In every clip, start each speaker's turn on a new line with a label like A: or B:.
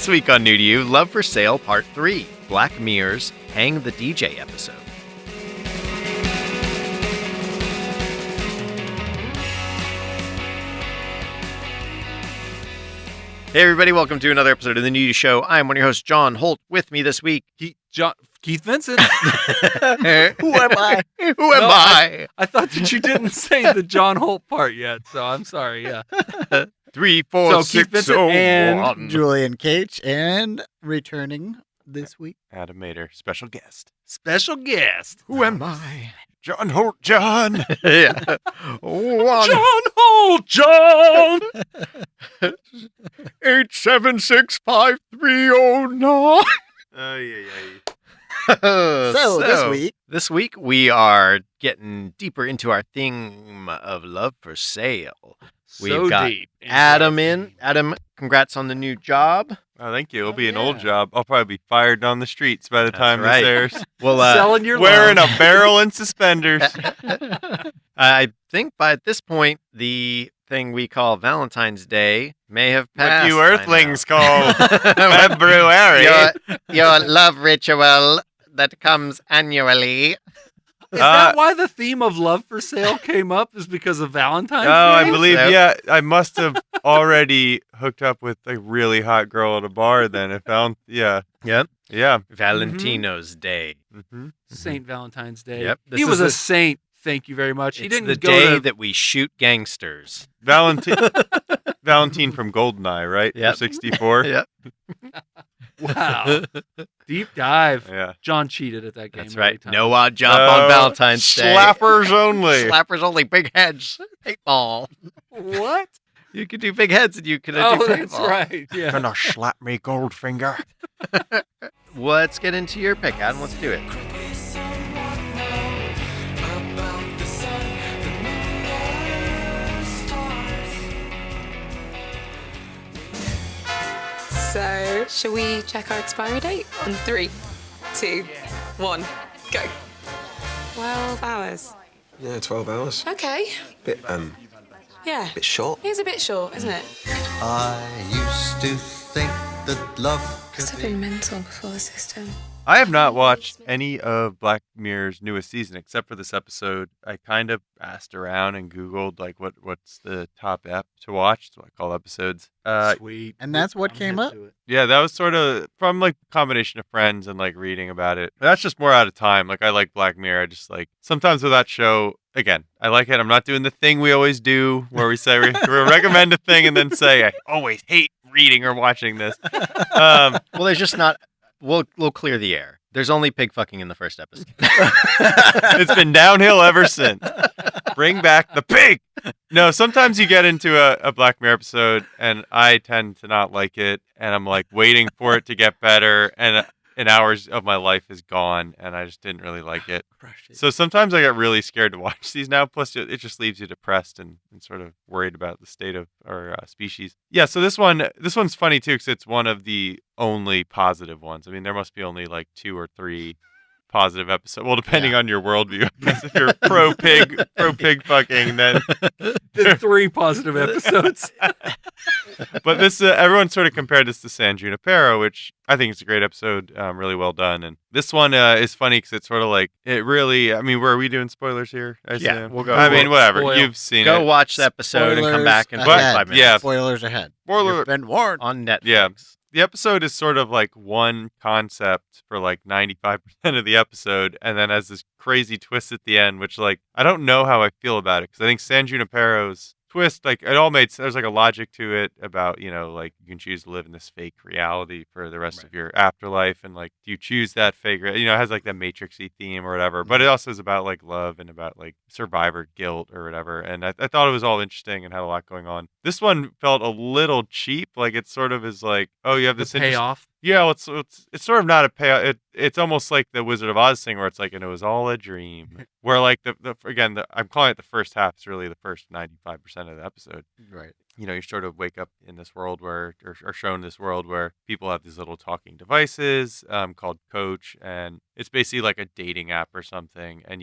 A: This week on New to You, Love for Sale Part 3, Black Mirror's Hang the DJ episode. Hey everybody, welcome to another episode of The New to You Show. I'm one of your hosts, John Holt. With me this week,
B: Keith Vincent.
A: Who am I? Who am I?
B: I thought that you didn't say the John Holt part yet, so I'm sorry, yeah.
A: 3, 4,
B: So Keith
A: 6,
B: Vincent
A: 0,
B: and
A: 1.
C: Julian Cage, and returning this week.
D: Adam Mater, special guest.
B: Special guest.
A: Who am I?
D: John Holt, John.
A: Yeah. 1,
B: John Holt, John!
A: 8765309.
C: So
A: This week we are getting deeper into our theme of love for sale. We've got
B: deep into
A: Adam
B: our
A: in.
B: theme.
A: Adam, congrats on the new job.
D: Oh, thank you. It'll be an
B: yeah.
D: old job. I'll probably be fired on the streets by the
A: That's
D: time
A: right.
D: this airs.
A: Well,
B: Selling your
D: Wearing
B: love.
D: a barrel and suspenders.
A: I think by this point, the thing we call Valentine's Day may have
D: What
A: passed.
D: you
A: by
D: Earthlings
A: now.
D: call February.
A: your love ritual that comes annually.
B: Is that why the theme of love for sale came up? Is because of Valentine's
D: Oh, I
B: Day?
D: believe,
A: So-
D: yeah. I must have already hooked up with a really hot girl at a bar then. I found, yeah.
A: Yep.
D: Yeah.
A: Valentino's Day.
D: Mm-hmm.
B: Saint Valentine's Day.
A: Yep, this
B: He was
A: is
B: a
A: the-
B: saint. Thank you very much. He
A: It's
B: didn't
A: the
B: go
A: day
B: to...
A: that we shoot gangsters.
D: Valentine from Goldeneye, right?
A: Yep.
D: For 64.
A: Yep.
B: Wow. Deep dive.
D: Yeah.
B: John cheated at that game.
A: That's
B: every
A: right.
B: time.
A: No odd job on
D: Oh,
A: Valentine's Day.
D: Slappers only.
A: Slappers only. Big heads. Paintball.
B: What?
A: You could do big heads and you could do
B: Oh,
A: paintball.
B: that's right. Yeah.
D: Gonna slap me, Goldfinger.
A: Let's get into your pick, Adam. Let's do it.
E: So, shall we check our expiry date? On 3, 2, 1, go. 12 hours.
F: Yeah, 12 hours.
E: Okay.
F: Bit
E: Yeah.
F: short.
E: It is a bit short, isn't it?
G: I used to think that love could
E: Must have been mental before the system.
D: I have not watched any of Black Mirror's newest season except for this episode. I kind of asked around and Googled like what's the top app to watch. That's what I call episodes.
B: Sweet.
C: And that's what
B: I'm
C: came
B: hip
C: up?
B: to it.
D: Yeah, that was sort of from like a combination of friends and like reading about it. That's just more out of time. Like I like Black Mirror. I just like sometimes with that show. Again, I like it. I'm not doing the thing we always do where we say we recommend a thing and then say I always hate reading or watching this.
A: Well, there's just not. We'll clear the air. There's only pig fucking in the first episode.
D: It's been downhill ever since. Bring back the pig. No, sometimes you get into a Black Mirror episode, and I tend to not like it, and I'm like waiting for it to get better, and hours of my life is gone, and I just didn't really like it.
B: Crush it.
D: So sometimes I get really scared to watch these now. Plus, it just leaves you depressed and sort of worried about the state of our species. Yeah. So this one's funny too because it's one of the only positive ones. I mean, there must be only like 2 or 3 positive episodes. Well, depending on your worldview. I guess if you're pro pig fucking, then.
B: The 3 positive episodes.
D: But this everyone sort of compared this to San Junipero, which I think is a great episode, really well done. And this one is funny because it's sort of like it really. I mean, are we doing spoilers here? I
A: Yeah,
D: assume?
A: we'll go.
D: I mean, whatever.
B: Spoil.
D: You've seen
A: Go
D: it.
A: watch the episode and come back in
C: Spoilers
A: 45
D: ahead.
A: minutes.
D: Yeah.
C: Spoilers ahead.
D: Spoiler-
C: You've been warned.
A: On Netflix.
D: Yeah. The episode is sort of like one concept for like 95% of the episode, and then has this crazy twist at the end, which like I don't know how I feel about it because I think San Junipero's twist, like it all made sense. There's like a logic to it about, you know, like you can choose to live in this fake reality for the rest of your afterlife, and like do you choose that fake, you know, it has like that Matrixy theme or whatever, but it also is about like love and about like survivor guilt or whatever, and I thought it was all interesting and had a lot going on. This one felt a little cheap, like it sort of is like, oh, you have
B: The
D: this interest-
B: payoff.
D: Yeah, well, it's sort of not a payoff. It's almost like the Wizard of Oz thing where it's like, and it was all a dream. Where like I'm calling it the first half. It's really the first 95% of the episode.
C: Right.
D: You know, you sort of wake up in this world where, or are shown this world where people have these little talking devices called Coach, and it's basically like a dating app or something. And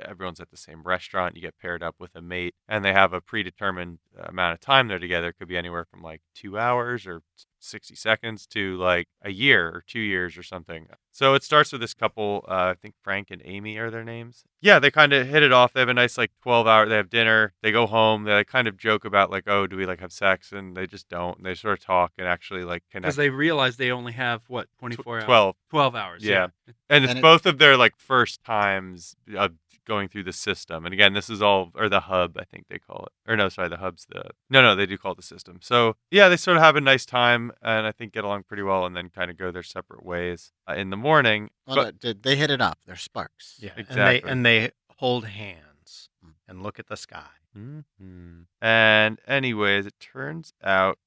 D: everyone's at the same restaurant. You get paired up with a mate, and they have a predetermined amount of time they're together. It could be anywhere from like 2 hours or 60 seconds to like a year or 2 years or something. So it starts with this couple, I think Frank and Amy are their names. Yeah, they kind of hit it off. They have a nice like 12-hour, they have dinner, they go home, they like, kind of joke about like, oh, do we like have sex? And they just don't. And they sort of talk and actually like connect.
B: Because they realize they only have, 24 hours?
D: 12.
B: 12 hours,
D: Yeah. And it's
C: And it-
D: both of their like first times of going through the system. And again, this is all, or the hub, I think they call it. Or no, sorry, the hub's no, they do call it the system. So yeah, they sort of have a nice time and I think get along pretty well and then kind of go their separate ways in the morning.
C: Well, they hit it off. They're sparks.
A: Yeah,
D: Exactly.
A: and they hold hands and look at the sky.
D: Mm-hmm. And anyways, it turns out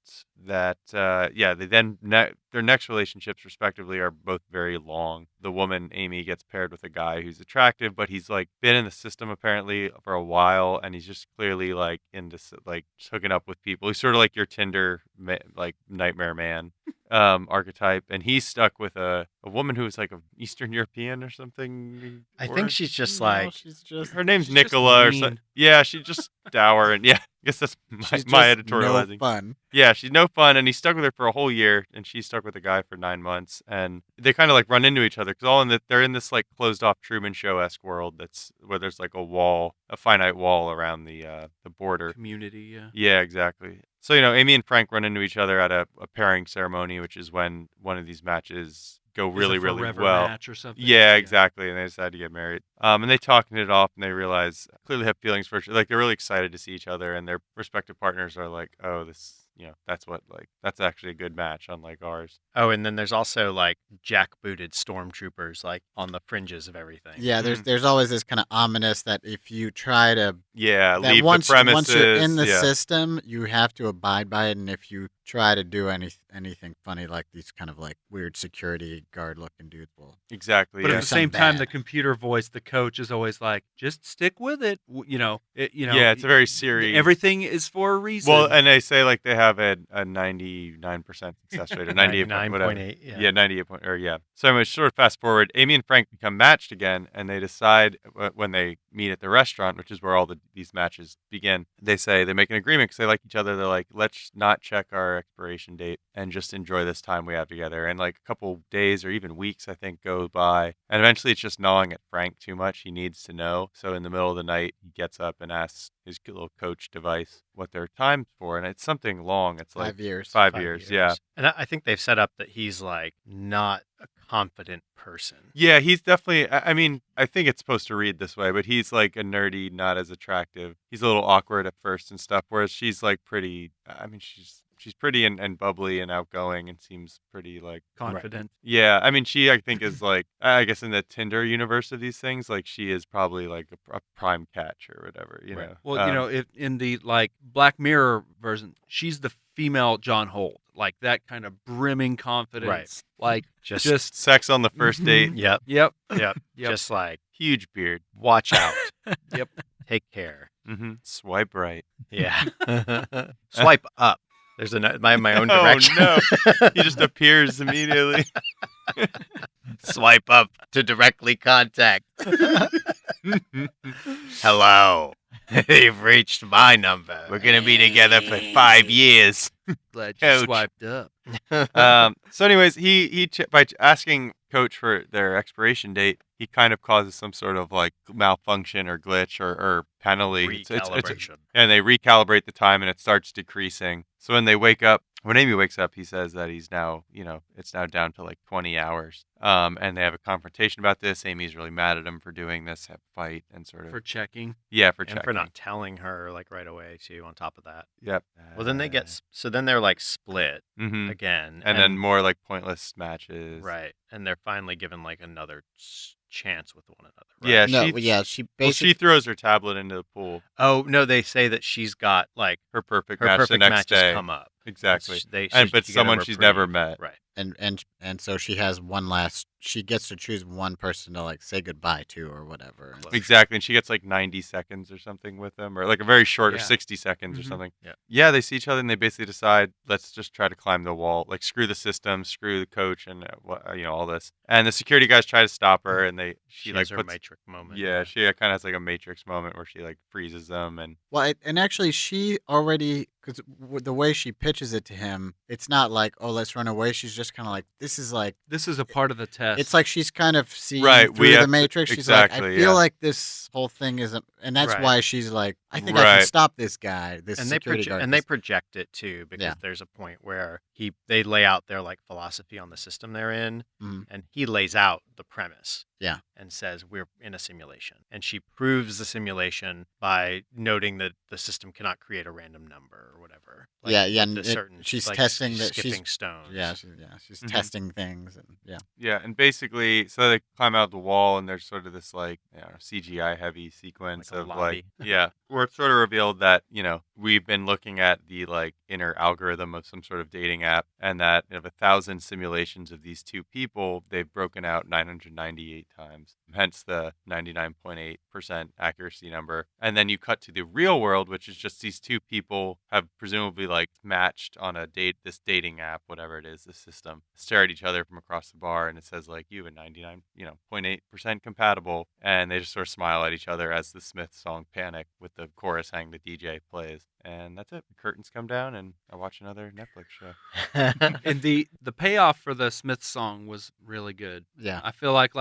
D: that they then their next relationships respectively are both very long. The woman Amy gets paired with a guy who's attractive, but he's like been in the system apparently for a while, and he's just clearly like into like just hooking up with people. He's sort of like your Tinder like nightmare man archetype, and he's stuck with a woman who is like of Eastern European or something.
A: I think she's just like
C: she's just
D: her name's
B: she's just
D: Nicola or
B: mean.
D: something. Yeah, she's just dour, and yeah, I guess that's
C: she's
D: my
C: just
D: editorializing.
C: no fun.
D: Yeah, she's no fun, and he's stuck with her for a whole year, and she's stuck with the guy for 9 months, and they kind of like run into each other because they're in this like closed off Truman Show-esque world that's where there's like a finite wall around the border.
B: Community, yeah.
D: Yeah, exactly. So Amy and Frank run into each other at a pairing ceremony, which is when one of these matches go really,
B: It's a
D: really
B: forever
D: well.
B: match or something.
D: Yeah, exactly. And they decide to get married. And they talking it off, and they realize clearly have feelings for each other. Like they're really excited to see each other, and their respective partners are like, "Oh, this, that's actually a good match, unlike ours."
A: oh, and then there's also like jackbooted stormtroopers like on the fringes of everything.
C: Yeah, there's always this kind of ominous that if you try to
D: Yeah,
C: that
D: leave
C: once
D: the premises.
C: once you're in the
D: yeah.
C: system, you have to abide by it, and if you try to do anything funny like these kind of like weird security guard looking dudes will.
D: Exactly.
B: But
D: yeah.
B: at the
C: Some
B: same time,
C: bad.
B: the computer voice, the coach, is always like, "Just stick with it."
D: Yeah, it's a very serious.
B: Everything is for a reason.
D: Well, and they say like they have a 99% success rate or 98 whatever.
A: 99.8.
D: Yeah, 98 point, or yeah. So anyway, sort of fast forward, Amy and Frank become matched again, and they decide when they meet at the restaurant, which is where all these matches begin. They make an agreement because they like each other. They're like, let's not check our expiration date and just enjoy this time we have together. And like a couple days or even weeks, I think, go by, and eventually it's just gnawing at Frank too much. He needs to know. So in the middle of the night, he gets up and asks his little coach device what their time's for, and it's something long. It's like
C: 5 years.
D: 5 years. Yeah.
A: And I think they've set up that he's like not a confident person.
D: Yeah, he's definitely. I mean, I think it's supposed to read this way, but he's like a nerdy, not as attractive. He's a little awkward at first and stuff, whereas she's like pretty. I mean, she's pretty and bubbly and outgoing and seems pretty like
B: confident.
D: Yeah, I mean, she I think is like I guess in the Tinder universe of these things, like she is probably like a prime catch or whatever. You know.
B: Well, if in the like Black Mirror version, she's the female John Holt, like that kind of brimming confidence,
A: Right.
B: like
A: Just
D: sex on the first date.
A: Yep.
B: yep,
A: Yep.
B: Yep.
A: Just like
D: Huge beard.
A: watch out.
B: Yep.
A: Take care.
D: Mm-hmm. Swipe right.
A: Yeah. Swipe up. There's my own direction.
D: Oh no! He just appears immediately.
A: Swipe up to directly contact. Hello. You've reached my number. We're gonna be together for 5 years.
B: Glad you
D: Coach.
B: swiped up.
D: So, anyways, he by asking Coach for their expiration date, he kind of causes some sort of like malfunction or glitch or penalty.
A: Recalibration.
D: And they recalibrate the time, and it starts decreasing. So when they wake up, when Amy wakes up, he says that he's now, it's now down to like 20 hours. And they have a confrontation about this. Amy's really mad at him for doing this, have a fight, and sort of
B: For checking.
D: yeah, for
A: And
D: checking.
A: for not telling her like right away too. On top of that.
D: Yep.
A: Well, then they get so then they're like split
D: Mhm.
A: again,
D: and then more like pointless matches.
A: right, and they're finally given like another chance with one another. Right?
D: Yeah,
C: No,
D: she-
C: yeah, she
D: Well,
C: basically
D: she throws her tablet into the pool.
A: Oh no, they say that she's got like
D: Her perfect
A: her
D: match
A: perfect
D: the next
A: matches
D: day.
A: come up.
D: Exactly.
A: She
D: But
A: get a
D: someone she's never
A: reprieve.
D: met.
A: Right.
C: and so she has one last. She gets to choose one person to like say goodbye to or whatever.
D: Exactly, and she gets like 90 seconds or something with them, or like a very short, or
B: Yeah.
D: 60 seconds or
B: Mhm.
D: something.
A: Yeah.
D: Yeah, they see each other and they basically decide, let's just try to climb the wall. Like, screw the system, screw the coach, and all this. And the security guys try to stop her, and she like
A: has her
D: puts.
A: matrix moment.
D: Yeah, she kind of has like a Matrix moment where she like freezes them, and
C: Well, and actually, she already because the way she pitches it to him, it's not like, oh, let's run away. She's just kind of like, this is
B: This is a part of the test.
C: it's like she's kind of seeing
D: Right, we
C: through
D: have
C: the
D: to-
C: Matrix. She's like, I
D: exactly,
C: feel
D: yeah.
C: like this whole thing isn't, and that's
A: Right.
C: why she's like, I think I
D: Right.
C: can stop this guy, this
A: and they
C: security guard.
A: and they project it too, because
C: Yeah.
A: there's a point where they lay out their like philosophy on the system they're in,
C: Mhm.
A: and he lays out the premise.
C: Yeah.
A: And says we're in a simulation, and she proves the simulation by noting that the system cannot create a random number or whatever.
C: Yeah, yeah,
A: with
C: and
A: the certain,
C: she's
A: like,
C: testing that
A: skipping
C: she's
A: stones.
C: she's
D: Mhm.
C: testing things, and yeah.
D: Yeah, and basically, so they climb out the wall, and there's sort of this like CGI heavy sequence
A: Like a
D: of
A: lobby.
D: yeah, where it's sort of revealed that we've been looking at the like inner algorithm of some sort of dating app, and that of 1,000 simulations of these two people, they've broken out 998 times, hence the 99.8% accuracy number. And then you cut to the real world, which is just these two people have presumably like matched on this dating app, whatever it is, this system, stare at each other from across the bar, and it says like you and 99.8% compatible, and they just sort of smile at each other as the Smiths song Panic with the chorus hang the DJ plays. And that's it. The curtains come down, and I watch another Netflix show.
B: and the payoff for the Smith song was really good.
C: Yeah.
B: I feel like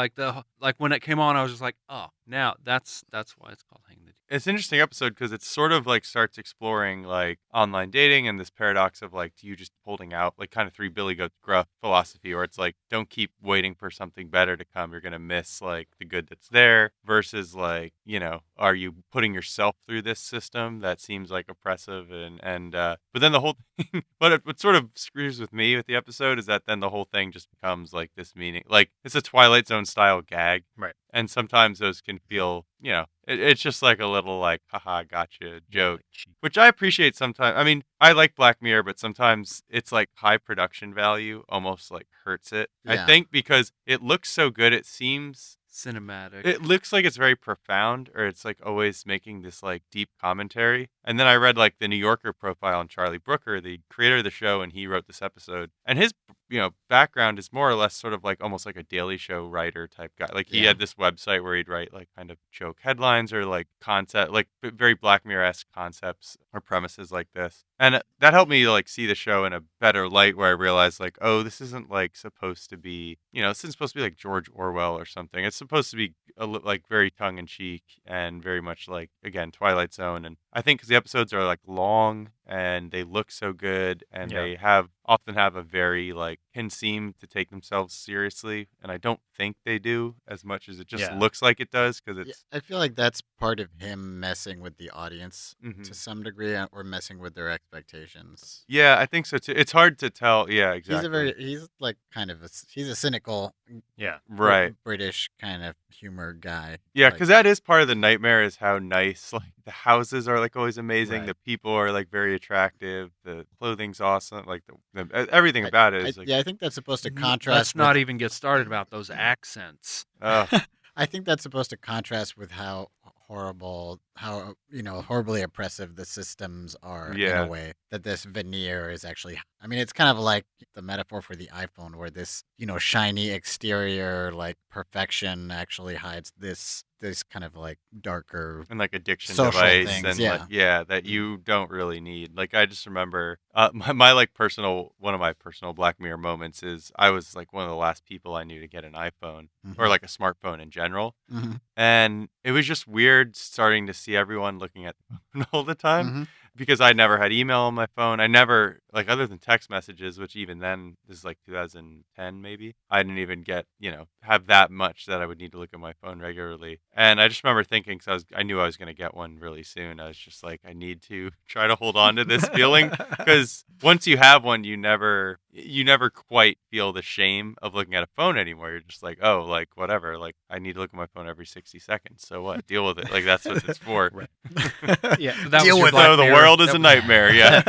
B: when it came on, I was just like, oh, now that's why it's called Hang the.
D: It's an interesting episode because it sort of like starts exploring like online dating and this paradox of like, do you just holding out, like kind of Three Billy Goats Gruff philosophy, where it's like, don't keep waiting for something better to come. You're going to miss like the good that's there, versus like, are you putting yourself through this system that seems like oppressive but then the whole thing, what sort of screws with me with the episode is that then the whole thing just becomes like this meaning, like it's a Twilight Zone style gag.
A: Right.
D: And sometimes those can feel, it's just like a little like, haha, gotcha joke, which I appreciate sometimes. I mean, I like Black Mirror, but sometimes it's like high production value almost like hurts it. I
C: Yeah.
D: think because it looks so good, it seems
B: Cinematic.
D: it looks like it's very profound, or it's like always making this like deep commentary. And then I read like the New Yorker profile on Charlie Brooker, the creator of the show, and he wrote this episode. And his background is more or less sort of like almost like a Daily Show writer type guy. Like he
C: Yeah.
D: had this website where he'd write like kind of joke headlines or like concept, like very Black Mirror-esque concepts or premises like this. And that helped me like see the show in a better light, where I realized like, oh, this isn't like supposed to be, this isn't supposed to be like George Orwell or something. It's supposed to be like very tongue in cheek and very much like, again, Twilight Zone. And I think because the episodes are like long and they look so good, and
A: Yeah.
D: they often have a very like, can seem to take themselves seriously, and I don't think they do as much as it just
A: Yeah.
D: looks like it does, because
C: Yeah,
D: it's
C: I feel like that's part of him messing with the audience
D: Mhm.
C: to some degree, or messing with their expectations.
D: yeah, I think so too. It's hard to tell. Yeah, exactly.
C: He's like kind of he's a cynical
A: Yeah.
D: right.
C: British kind of humor guy.
D: Yeah,
C: Like,
D: because that is part of the nightmare, is how nice like the houses are, like always amazing.
A: Right.
D: The people are like very attractive. The clothing's awesome. Like everything about it is like.
C: I think that's supposed to
B: Let's
C: contrast.
B: not even get started about those accents.
C: I think that's supposed to contrast with how horribly oppressive the systems are in
D: Yeah.
C: a way. That this veneer is actually, I mean, it's kind of like the metaphor for the iPhone, where this, shiny exterior, like perfection, actually hides this kind of like darker.
D: And like addiction
C: Social
D: device,
C: things,
D: and
C: yeah.
D: like, that you don't really need. Like I just remember my like one of my personal Black Mirror moments is I was like one of the last people I knew to get an iPhone or like a smartphone in general.
C: Mhm.
D: And it was just weird starting to see everyone looking at the phone all the time,
C: Mhm.
D: because I never had email on my phone. I never, like, other than text messages, which even then, this is like 2010 maybe, I didn't even get, have that much that I would need to look at my phone regularly. And I just remember thinking, because I knew I was going to get one really soon. I was just like, I need to try to hold on to this feeling, because once you have one, you never quite feel the shame of looking at a phone anymore. You're just like, oh, like whatever, like I need to look at my phone every 60 seconds. So what? Deal with it. Like that's what it's for.
A: Right.
B: Yeah,
A: Yeah.
B: so that was
C: Deal
B: your
C: with
B: Black
D: So the
B: Mirror.
D: world is
B: That
D: a
B: was-
D: nightmare. Yeah.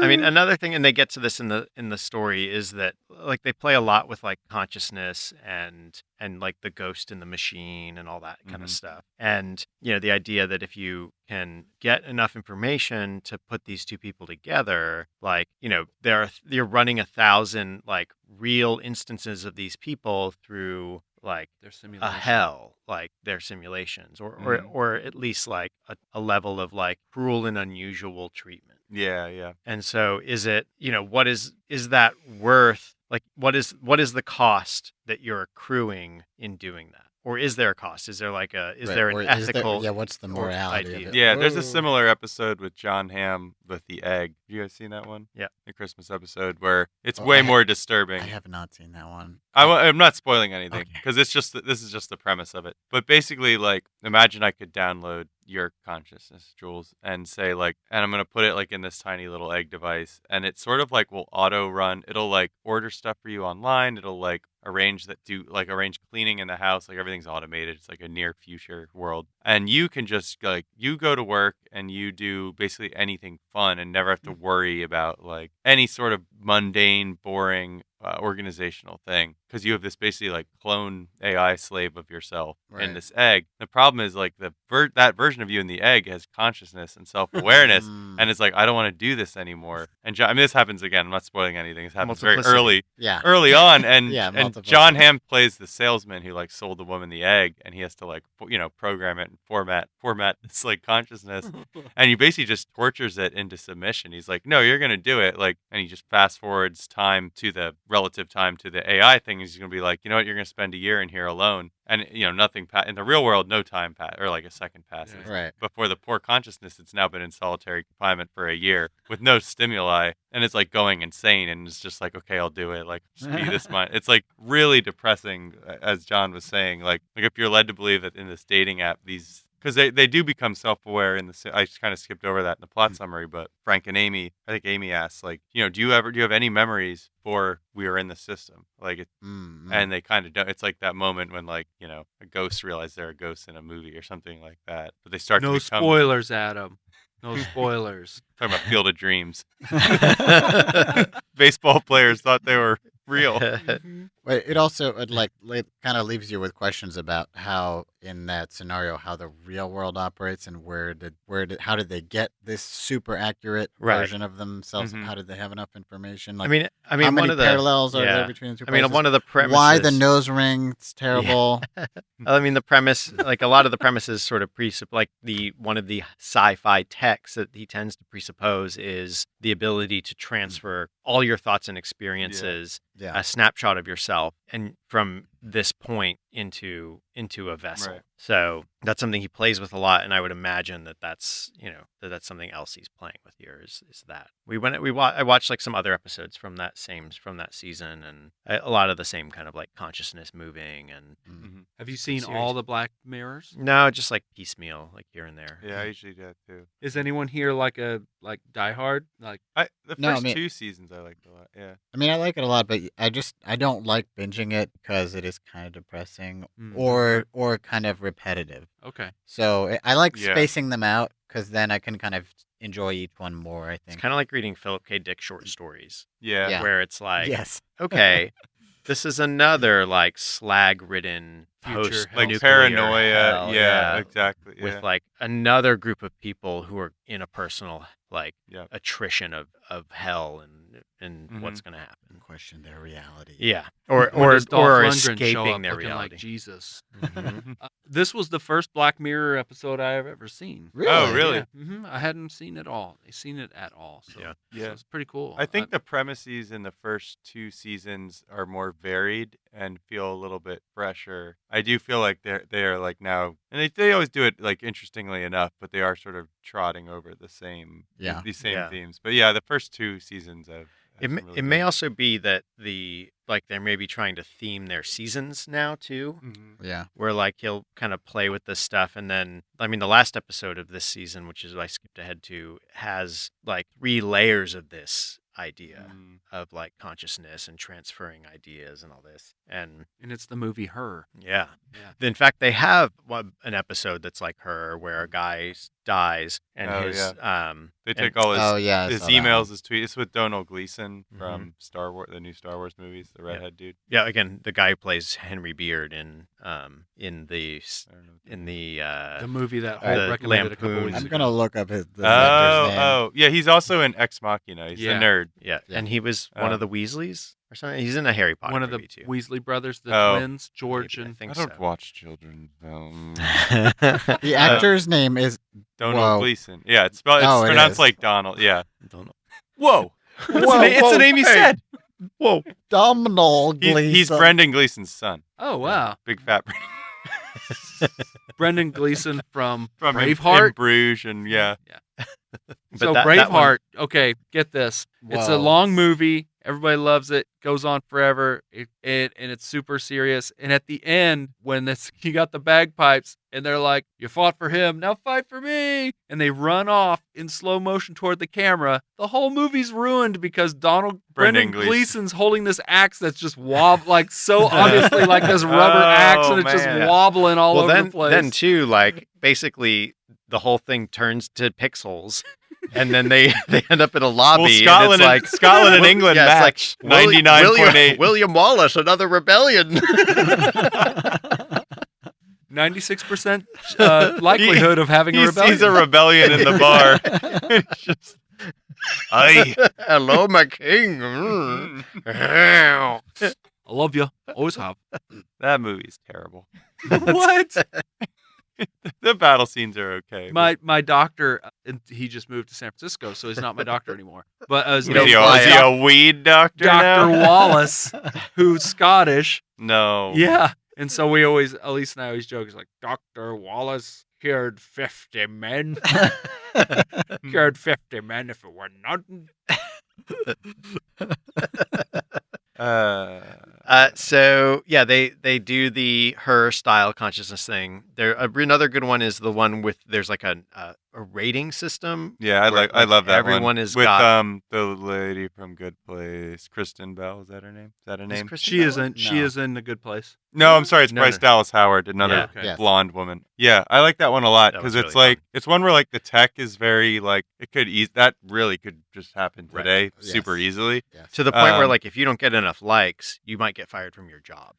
A: I mean, another thing, and they get to this in the story, is that like they play a lot with like consciousness and like the ghost in the machine and all that kind
D: Mhm.
A: of stuff. And the idea that if you can get enough information to put these two people together, like you're running 1,000 like real instances of these people through like
B: Their
A: a
B: simulation.
A: hell, like their simulations, or
D: Mhm.
A: or at least like a level of like cruel and unusual treatment.
D: Yeah, yeah.
A: And so is it, what is that worth? Like, what is the cost that you're accruing in doing that? Or is there a cost? Is there like is
C: Right,
A: there an
C: or
A: ethical
C: what's the morality of
A: idea?
C: it?
D: Yeah, there's a
C: Whoa.
D: similar episode with John Hamm with the egg. You guys seen that one?
A: Yeah.
D: The Christmas episode where it's
C: Oh,
D: way
C: I ha-
D: more disturbing.
C: I have not seen that one.
D: I'm not spoiling anything
C: Okay.
D: because this is just the premise of it. But basically, like, imagine I could download your consciousness, Jules, and say like, and I'm gonna put it like in this tiny little egg device, and it sort of like will auto run. It'll like order stuff for you online. It'll like arrange cleaning in the house. Like everything's automated. It's like a near future world, and you can just like you go to work and you do basically anything fun and never have to worry about like any sort of mundane, boring organizational thing because you have this basically like clone AI slave of yourself in
C: Right.
D: this egg. The problem is like that version of you in the egg has consciousness and self-awareness and it's like I don't want to do this anymore. And I mean this happens again. I'm not spoiling anything. This happens very
A: Multiplicity.
D: early on and
C: Yeah,
D: and
C: multiple.
D: John Hamm plays the salesman who like sold the woman the egg and he has to like program it and format this like consciousness and he basically just tortures it into submission. He's like, no, you're gonna do it, like, and he just fast forwards time to the relative time to the AI thing. He's gonna be like, you know what, you're gonna spend a year in here alone, and nothing in the real world, no time or like a second passes.
B: Yeah.
C: Right.
D: But for the poor consciousness, it's now been in solitary confinement for a year with no stimuli, and it's like going insane, and it's just like, okay, I'll do it. Like, just be this mind. It's like really depressing, as John was saying. Like if you're led to believe that in this dating app, these because they do become self-aware in the. I just kind of skipped over that in the plot summary, but Frank and Amy, I think Amy asks, like, do you have any memories before we were in the system? Like, and they kind of don't. It's like that moment when like a ghost realizes they're a ghost in a movie or something like that. But they start to
B: No
D: become
B: spoilers, Adam. No spoilers.
D: talking about Field of Dreams. Baseball players thought they were real.
C: But it also kind of leaves you with questions about how, in that scenario, how the real world operates and how did they get this super accurate
A: Right.
C: version of themselves?
D: Mhm.
C: How did they have enough information? Like,
A: I mean,
C: how
A: one
C: many
A: of the
C: parallels are
A: yeah.
C: there between the two
A: I mean,
C: places?
A: one of the premises.
C: Why the nose ring? It's terrible.
A: I mean, the premise, like a lot of the premises, sort of like one of the sci-fi texts that he tends to presuppose is the ability to transfer all your thoughts and experiences,
C: Yeah.
A: a snapshot of yourself, and from this point into a vessel.
D: Right.
A: So that's something he plays with a lot, and I would imagine that's that's something else he's playing with here is that I watched like some other episodes from that season, and a lot of the same kind of like consciousness moving and
D: Mhm.
B: Have you seen
A: Series.
B: all the Black Mirrors?
A: no, just like piecemeal, like here and there.
D: Yeah, I usually do that too.
B: Is anyone here like Die Hard? Like
D: The
C: No, I
D: first
C: mean-
D: 2 seasons I liked a lot. Yeah.
C: I mean, I like it a lot, but I don't like binging it because it is kind of depressing
B: Mm.
C: or kind of repetitive.
B: okay.
C: So I like
D: Yeah.
C: spacing them out because then I can kind of enjoy each one more. I
A: It's
C: think.
A: kind of like reading Philip K. Dick short stories,
D: Yeah.
C: Yeah.
A: where it's like,
C: Yes.
A: okay, this is another like slag-ridden
B: Future
A: post
B: hell.
D: Like
A: nuclear
D: paranoia.
A: hell,
D: Yeah, exactly. Yeah.
A: with like another group of people who are in a personal like
D: Yep.
A: attrition of hell and what's
D: Mhm.
A: going to happen.
C: Question their reality.
A: Yeah,
B: When
A: or
B: does Dolph Lundgren show
A: escaping
B: up
A: their
B: looking
A: reality.
B: like Jesus?
A: Mhm.
B: This was the first Black Mirror episode I have ever seen.
C: Really?
D: Oh, really?
B: Yeah. I hadn't seen it at all. So,
A: Yeah.
B: so
D: Yeah.
B: it's pretty cool.
D: I think the premises in the first 2 seasons are more varied and feel a little bit fresher. I do feel like they are like now, and they always do it like interestingly enough, but they are sort of trotting over the same these same
A: Yeah.
D: themes. But yeah, the first 2 seasons have
A: It
D: some
A: may,
D: really
A: it may
D: good-
A: also be that they're maybe trying to theme their seasons now too,
D: Mhm.
C: Yeah.
A: where like he'll kind of play with this stuff, and then I mean the last episode of this season, which is what I skipped ahead to, has like 3 layers of this idea
D: Mhm.
A: of like consciousness and transferring ideas and all this, and
B: and it's the movie Her.
A: yeah.
B: Yeah.
A: In fact, they have an episode that's like Her, where a guy dies and
D: Oh,
A: his
D: They
A: and-
D: take all his
C: Oh yeah. I
D: his
C: saw that
D: emails,
C: one.
D: his tweets. It's with Donald Gleason
A: Mhm.
D: from Star Wars, the new Star Wars movies, the redhead dude.
A: yeah, again, the guy who plays Henry Beard in the
D: I don't know.
B: The movie that
C: All right.
B: Holt
A: The
B: recommended a couple
A: Lampoon.
B: weeks
C: I'm
B: ago.
C: gonna look up the actor's name.
D: Oh, yeah, he's also in Ex Machina. He's
B: Yeah.
D: a nerd.
A: Yeah,
C: Yeah.
A: and he was one
D: Oh.
A: of the Weasleys or something. He's in a Harry Potter
B: One of the
A: movie too.
B: Weasley brothers, the
D: Oh.
B: twins, George
A: Maybe, I
B: and
A: think
D: I don't
A: so.
D: watch children's films.
C: The actor's name is
D: Donald
C: Whoa.
D: Gleason. Yeah, it's spelled. It's
C: Oh, it
D: pronounced
C: is.
D: like Donald. Yeah.
A: Don't know.
D: Whoa.
B: It's a name he said.
A: Whoa.
C: Domhnall Gleeson.
D: He's Brendan Gleeson's son.
B: Oh, wow.
D: Big fat
B: Brendan Gleeson from
D: from
B: Braveheart.
D: in Bruges, and yeah.
B: So
A: that
B: Braveheart,
A: one-
B: okay, get this. It's a
C: Whoa.
B: long movie. Everybody loves it. Goes on forever. And it's super serious. And at the end, when you got the bagpipes, and they're like, "You fought for him, now fight for me," and they run off in slow motion toward the camera, the whole movie's ruined because Brendan
D: Brendan
B: Gleeson's holding this axe that's just like so obviously like this rubber axe, and it's just
D: man.
B: wobbling all over the place.
A: Then too, like basically the whole thing turns to pixels, and then they end up in a lobby.
D: Well,
A: and it's like
D: Scotland and England
A: yeah,
D: match.
A: it's like
D: 99.8.
A: William Wallace, another rebellion.
B: 96% likelihood of having a
D: He
B: rebellion.
D: sees a rebellion in the bar. It's just, aye.
A: Hello, my king.
B: I love you. Always have.
D: That movie's terrible.
B: What?
D: The battle scenes are okay.
B: My doctor, and he just moved to San Francisco, so he's not my doctor anymore. But his
D: Is
B: name's
D: he a weed doctor
B: Dr.
D: now?
B: Wallace, who's Scottish.
D: No.
B: Yeah. And so Elise and I always joke, it's like, Dr. Wallace cured 50 men. Cured 50 men if it were nothing.
A: So yeah, they do the her style consciousness thing. There another good one is the one with there's like a rating system.
D: Yeah, I
A: where,
D: love that
A: everyone
D: one.
A: is
D: with
A: got
D: the lady from Good Place, Kristen Bell. Is that her name? Is that her name?
A: Kristen
B: She
A: Bell?
B: isn't. She
C: No.
B: is in The Good Place.
D: No, I'm sorry. It's
A: No,
D: Bryce
A: no.
D: Dallas Howard, another
A: Yeah.
B: Okay.
C: Yes.
D: blonde woman. Yeah, I like that one a lot
A: That
D: because
A: was
D: it's
A: really
D: like it's one where like the tech is very like it could that really could just happen
A: Right.
D: today
C: Yes.
D: super easily.
C: Yes.
A: to the point where
D: Um,
A: like if you don't get enough likes, you might get fired from your job.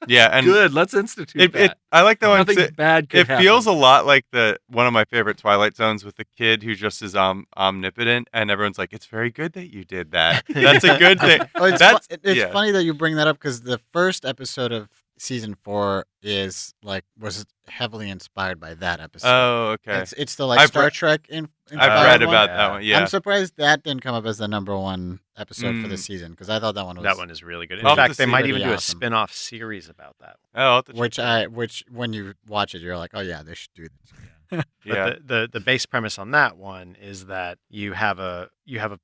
D: Yeah, and
B: Good. Let's institute that.
D: I like that one.
B: Nothing
D: 'cause
B: bad could
D: It
B: happen.
D: feels a lot like one of my favorite Twilight Zones with the kid who just is omnipotent, and everyone's like, "It's very good that you did that. That's a good thing."
C: Oh, it's
D: That's
C: it's funny that you bring that up because the first episode of season 4 was heavily inspired by that episode.
D: Oh, okay.
C: It's the like
D: I've
C: Star
D: read-
C: Trek.
D: I've
C: inspired
D: read
C: one.
D: about that one. Yeah.
C: I'm surprised that didn't come up as the number 1 episode for the
D: Mm.
C: season because I thought that one was
A: That one is really good. In
D: I'll have
A: fact,
D: to
A: they
D: see
A: might
C: that.
A: even do a
C: Awesome.
A: spin-off series about that.
D: Oh, I'll have to check
C: which when you watch it you're like, oh yeah, they should do this.
A: But
D: Yeah.
A: the base premise on that one is that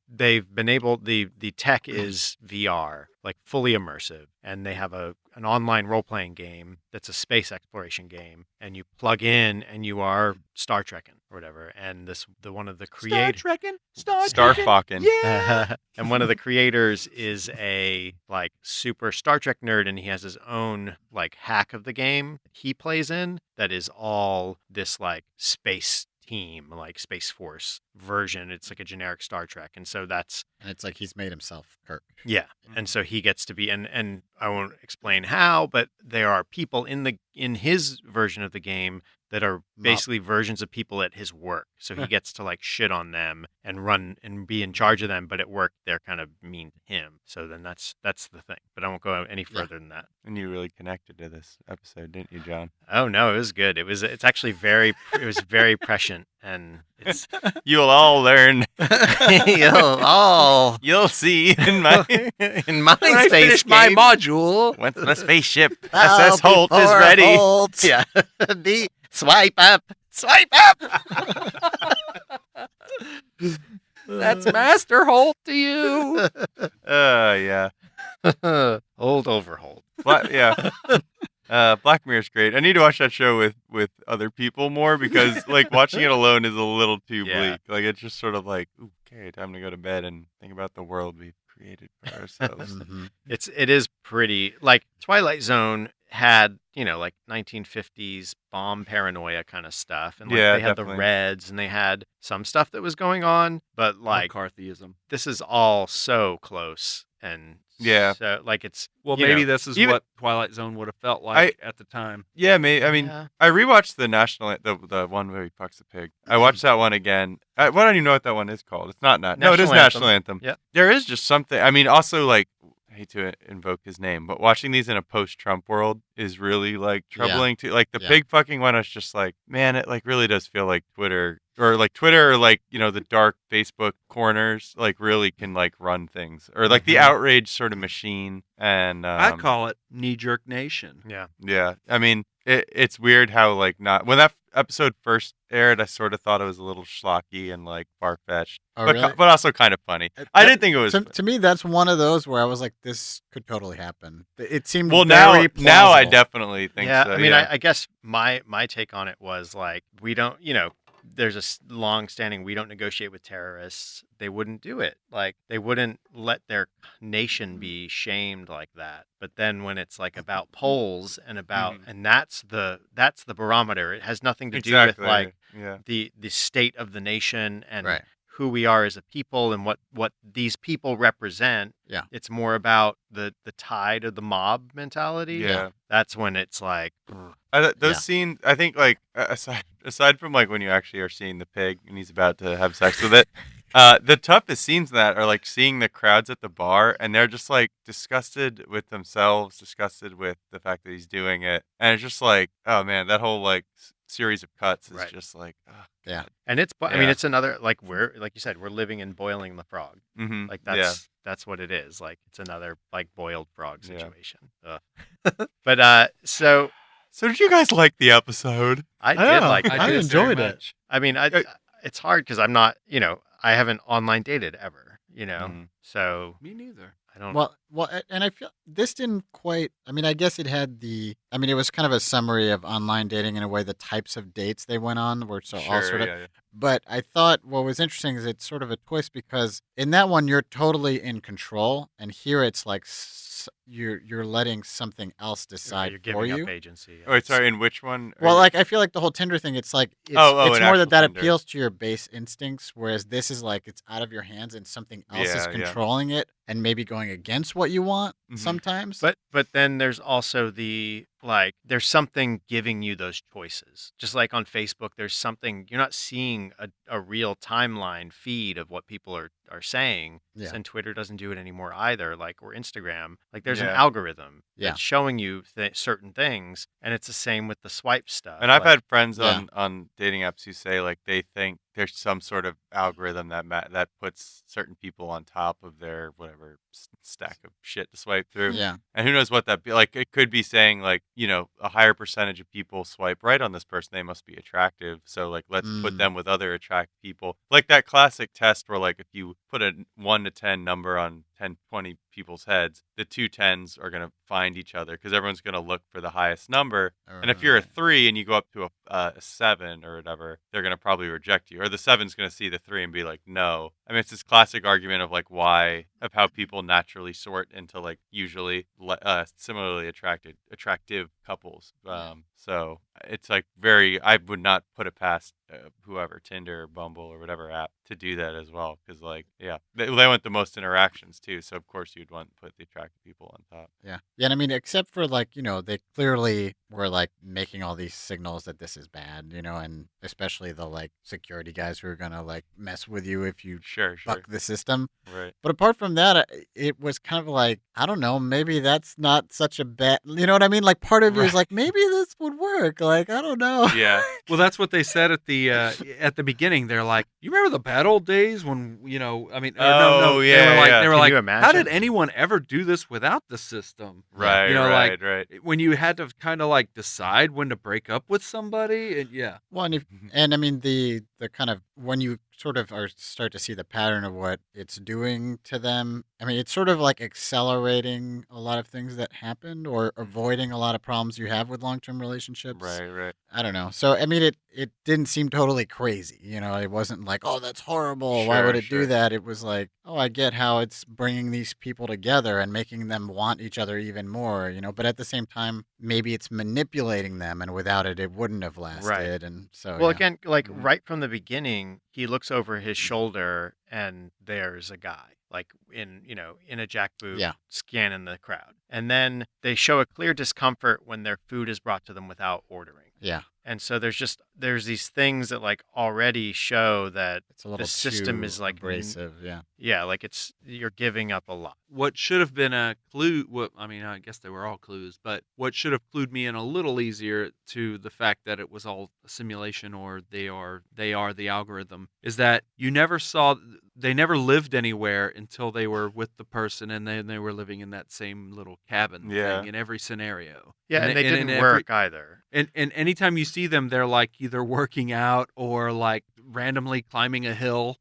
A: they've been able the tech is VR, like fully immersive, and they have an online role-playing game that's a space exploration game, and you plug in and you are Star Trekking or whatever, and one of the creators
D: Starfucking.
B: Yeah.
A: and one of the creators is a like super Star Trek nerd, and he has his own like hack of the game he plays in that is all this like space team, like Space Force version. It's like a generic Star Trek, and so that's
C: And it's like he's made himself Kirk.
A: yeah. And so he gets to be, and I won't explain how, but there are people in his version of the game that are basically versions of people at his work. So he gets to like shit on them and run and be in charge of them, but at work they're kind of mean to him. So then that's the thing. But I won't go any further than that.
D: And you really connected to this episode, didn't you, John?
A: Oh no, it was good. It's actually very prescient, and it's
D: You'll all learn. You'll see in my
A: in my
B: When I
A: space
B: finish my
A: game.
B: module.
D: once my spaceship
C: Bow
D: SS Holt is
C: before
D: ready.
C: Holt.
A: Yeah. Swipe up. Swipe up.
B: That's Master Holt to you.
D: Yeah.
A: Old Overhold.
D: Yeah. Black Mirror's great. I need to watch that show with other people more because like watching it alone is a little too
A: Yeah.
D: bleak. Like it's just sort of like, okay, time to go to bed and think about the world we've created for ourselves.
C: Mhm.
A: It is pretty like Twilight Zone had, like 1950s bomb paranoia kind of stuff, and like
D: Yeah,
A: they had
D: definitely.
A: the Reds and they had some stuff that was going on, but like
B: McCarthyism.
A: this is all so close and
D: Yeah.
A: so like it's
B: Well,
A: you
B: maybe
A: know,
B: this is
D: even-
B: what Twilight Zone would have felt like at the time.
D: Yeah, I mean,
A: yeah.
D: I rewatched the the one where he fucks the pig. I watched that one again. I don't even know what that one is called. It's not no, it is
A: National
D: National
A: Anthem.
D: Anthem.
A: Yep.
D: There is just something. I mean, also like hate to invoke his name, but watching these in a post-Trump world is really like troubling too. Like the
C: Yeah.
D: pig fucking one, I was just like, man, it like really does feel like Twitter or like, you know, the dark Facebook corners like really can like run things or like the outrage sort of machine. And
B: I call it knee-jerk nation.
A: Yeah.
D: yeah, I mean, it's weird how like not when that episode first aired, I sort of thought it was a little schlocky and like far-fetched,
C: Oh,
D: but
C: really?
D: but also kind of funny. I didn't think it was.
C: To me, that's one of those where I was like, this could totally happen. It seemed
D: Well,
C: very
D: now I
C: plausible.
D: definitely think
A: Yeah,
D: so.
A: I mean,
D: yeah.
A: I guess my take on it was like we don't, there's a long-standing we don't negotiate with terrorists. They wouldn't do it. Like they wouldn't let their nation be shamed like that. But then when it's like about polls and about and that's the barometer. It has nothing to do with
D: Exactly.
A: like
D: Yeah.
A: the state of the nation and
C: Right.
A: who we are as a people and what these people represent.
C: Yeah.
A: It's more about the tide of the mob mentality.
D: Yeah.
A: That's when it's like
D: Those
C: Yeah.
D: scenes, I think, like aside from like when you actually are seeing the pig and he's about to have sex with it, the toughest scenes in that are like seeing the crowds at the bar and they're just like disgusted with themselves, disgusted with the fact that he's doing it, and it's just like, oh man, that whole like series of cuts is
A: Right.
D: just like,
C: Yeah.
A: and it's I mean
D: Yeah.
A: it's another like we're like you said we're living in boiling the frog.
D: mm-hmm.
A: Like
D: yeah.
A: that's what it is. Like it's another like boiled frog
D: Yeah.
A: situation. Ugh. But so
D: So did you guys like the episode?
A: I did
C: Yeah,
A: like
C: I
B: did
C: enjoyed
B: very
C: it.
B: much.
A: I mean it's hard because I'm not I haven't online dated ever,
D: Mhm.
A: so
B: Me neither.
A: I don't.
C: Well, and I feel this didn't quite. I mean, I guess it had the. I mean, it was kind of a summary of online dating in a way. The types of dates they went on were all
D: Sure,
C: sort of.
D: yeah.
C: But I thought what was interesting is it's sort of a twist because in that one you're totally in control, and here it's like you're letting something else decide
A: you're
C: for
A: giving
C: you.
A: up agency.
D: Oh, wait, sorry. In which one?
C: Well, like I feel like the whole Tinder thing, it's like it's
D: Oh, an
C: more
D: actual
C: that
D: Tinder.
C: appeals to your base instincts, whereas this is like it's out of your hands and something else is
D: Yeah, yeah.
C: controlling it and maybe going against what you want
D: Mhm.
C: sometimes.
A: But then there's also the like there's something giving you those choices. Just like on Facebook, there's something you're not seeing a real timeline feed of what people are saying.
C: Yeah.
A: And Twitter doesn't do it anymore either. Like or Instagram, like there's an
D: Yeah.
A: algorithm
C: Yeah.
A: that's showing you certain things, and it's the same with the swipe stuff.
D: And I've
A: Like,
D: had friends
C: Yeah.
D: on dating apps who say like they think there's some sort of algorithm that puts certain people on top of their whatever stack of shit to swipe through.
C: Yeah.
D: And who knows what that be like? It could be saying like, a higher percentage of people swipe right on this person. They must be attractive. So like, let's put
C: Mm.
D: them with other attractive people. Like that classic test where like if you put a 1 to 10 number on 10, 20 people's heads, the two tens are going to find each other because everyone's going to look for the highest number. And if you're a
C: Right.
D: 3 and you go up to a 7 or whatever, they're going to probably reject you. Or the 7's going to see the 3 and be like, no. I mean, it's this classic argument of like of how people naturally sort into like usually similarly attractive couples. So it's like I would not put it past whoever, Tinder or Bumble or whatever app, to do that as well. Because like, yeah, they want the most interactions too. So of course you'd want to put the attractive people on top.
C: Yeah. Yeah. And I mean, except for like, they clearly were like making all these signals that this is bad, and especially the like security guys who are going to like mess with you if you
D: Sure.
C: fuck the system.
D: Right.
C: But apart from that, it was kind of like, I don't know, maybe that's not such a bad, you know what I mean? Like part of you is like, maybe this would work. Like, I don't know.
D: Yeah.
B: Well, that's what they said at the beginning. They're like, you remember the bad old days when I mean, or no,
D: Oh, yeah,
B: They were like,
D: yeah.
B: they were
A: Can
B: like,
A: you
B: how
A: imagine?
B: did anyone ever do this without the system?
D: Right.
B: You know,
D: right.
B: like-
D: right.
B: When you had to kind of like decide when to break up with somebody, and yeah,
C: Well, and I mean the kind of when you sort of start to see the pattern of what it's doing to them. I mean, it's sort of like accelerating a lot of things that happened or avoiding a lot of problems you have with long-term relationships.
D: Right. Right.
C: I don't know. So I mean, it didn't seem totally crazy. It wasn't like, oh, that's horrible. Why
D: Sure,
C: would it
D: sure.
C: do that? It was like, oh, I get how it's bringing these people together and making them want each other even more. But at the same time, maybe it's manipulating them, and without it, it wouldn't have lasted. And so,
A: Well,
C: yeah.
A: again, like
D: Mhm.
A: right from the beginning, he looks over his shoulder and there's a guy, like in a jackboot,
C: Yeah.
A: scanning the crowd. And then they show a clear discomfort when their food is brought to them without ordering.
C: Yeah.
A: And so there's these things that like already show that
C: It's a little
A: the system
C: too
A: is like
C: abrasive. Yeah.
A: yeah, like you're giving up a lot.
B: What should have been a clue, I guess they were all clues, but what should have clued me in a little easier to the fact that it was all a simulation or they are the algorithm is that they never lived anywhere until they were with the person, and then they were living in that same little cabin
D: Yeah.
B: thing in every scenario.
A: Yeah, and they
B: in
A: didn't work either.
B: And anytime you see them, they're like either working out or like randomly climbing a hill.